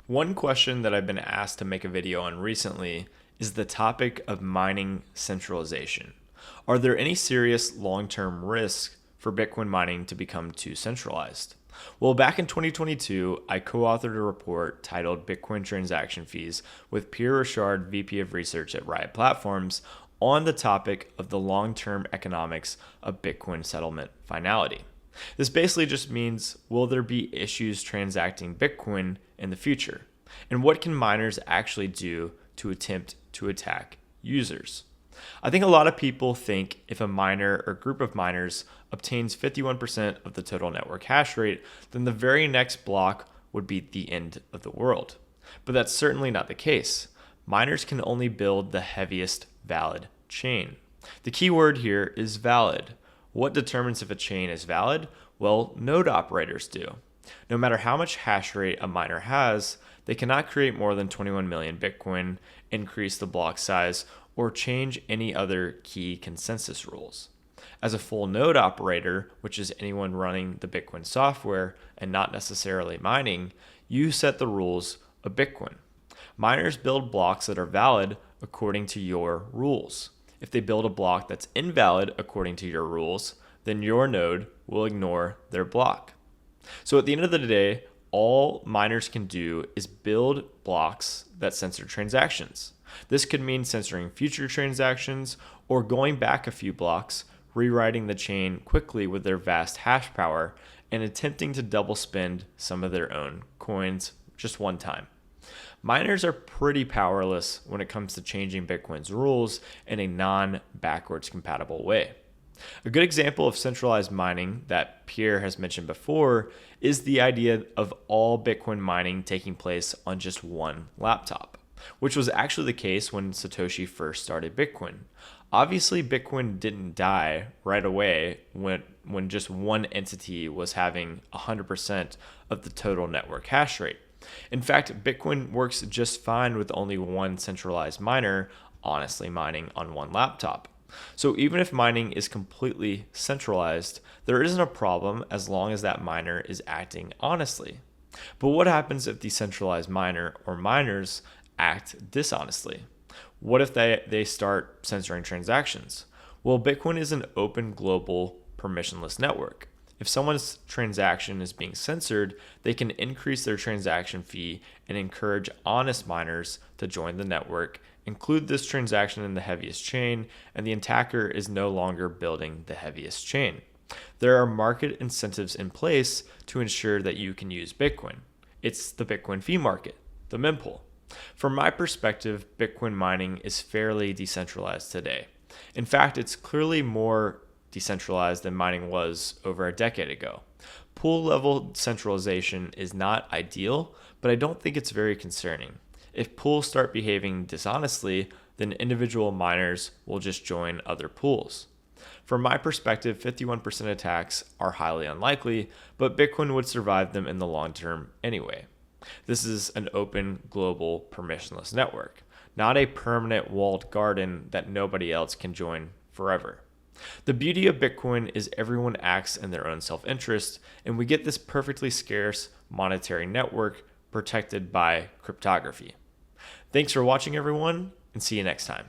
One question that I've been asked to make a video on recently is the topic of mining centralization. Are there any serious long-term risks for Bitcoin mining to become too centralized? Well, back in 2022, I co-authored a report titled Bitcoin Transaction Fees with Pierre Richard, VP of Research at Riot Platforms, on the topic of the long-term economics of Bitcoin settlement finality. This basically just means, will there be issues transacting Bitcoin in the future? And what can miners actually do to attempt to attack users? I think a lot of people think if a miner or group of miners obtains 51% of the total network hash rate, then the very next block would be the end of the world. But that's certainly not the case. Miners can only build the heaviest valid chain. The key word here is valid. What determines if a chain is valid? Well, node operators do. No matter how much hash rate a miner has, they cannot create more than 21 million Bitcoin, increase the block size, or change any other key consensus rules. As a full node operator, which is anyone running the Bitcoin software and not necessarily mining, you set the rules of Bitcoin. Miners build blocks that are valid according to your rules. If they build a block that's invalid according to your rules, then your node will ignore their block. So at the end of the day, all miners can do is build blocks that censor transactions. This could mean censoring future transactions or going back a few blocks, rewriting the chain quickly with their vast hash power, and attempting to double spend some of their own coins just one time. Miners are pretty powerless when it comes to changing Bitcoin's rules in a non-backwards compatible way. A good example of centralized mining that Pierre has mentioned before is the idea of all Bitcoin mining taking place on just one laptop, which was actually the case when Satoshi first started Bitcoin. Obviously, Bitcoin didn't die right away when just one entity was having 100% of the total network hash rate. In fact, Bitcoin works just fine with only one centralized miner honestly mining on one laptop. So even if mining is completely centralized, there isn't a problem as long as that miner is acting honestly. But what happens if the centralized miner or miners act dishonestly? What if they start censoring transactions? Well, Bitcoin is an open global permissionless network. If someone's transaction is being censored, they can increase their transaction fee and encourage honest miners to join the network, include this transaction in the heaviest chain, and the attacker is no longer building the heaviest chain. There are market incentives in place to ensure that you can use Bitcoin. It's the Bitcoin fee market, the mempool. From my perspective, Bitcoin mining is fairly decentralized today. In fact, it's clearly more decentralized than mining was over a decade ago. Pool level centralization is not ideal, but I don't think it's very concerning. If pools start behaving dishonestly, then individual miners will just join other pools. From my perspective, 51% attacks are highly unlikely, but Bitcoin would survive them in the long term anyway. This is an open, global, permissionless network, not a permanent walled garden that nobody else can join forever. The beauty of Bitcoin is everyone acts in their own self-interest, and we get this perfectly scarce monetary network protected by cryptography. Thanks for watching, everyone, and see you next time.